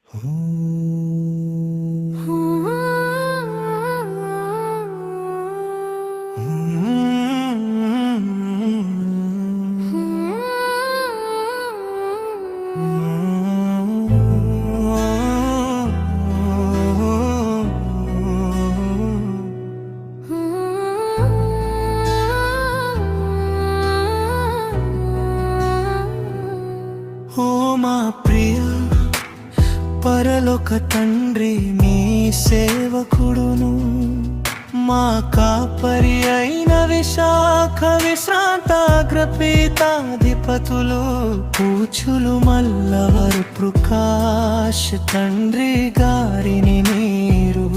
మా ప్రియ పరలోక తండ్రి, మీ సేవకుడును, మా కాపరి అయిన విశాఖ విశ్రాంతాగ్రపీతాధిపతులు పూచులు మల్లవరు ప్రకాశ్ తండ్రి గారిని మీరు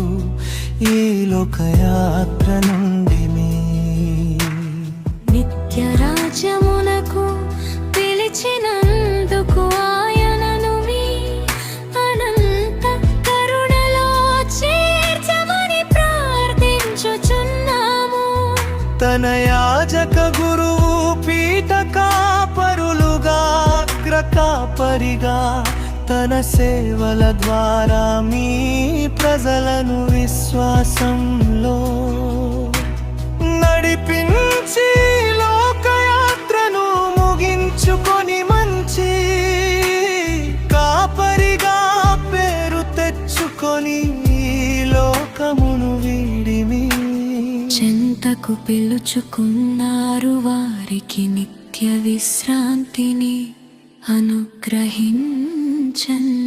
ఈ లోకయాత్ర నుండి నిత్య రాజ్యమునకు పిలిచినందుకు ఆయనను మీ అనంత కరుణలో చేర్చమని ప్రార్థించుచున్నాము. తన యాజక గురువు పీఠ కాపరులుగా అగ్రకాపరిగా తన సేవల ద్వారా మీ ప్రజలను విశ్వాసంలో నడిపించి లోకయాత్రను ముగించుకొని మంచి కాపరిగా పేరు తెచ్చుకొని ఈ లోకమును వీడిమి చెంతకు పిలుచుకున్నారు, వారికి నిత్య విశ్రాంతిని అనుగ్రహించండి.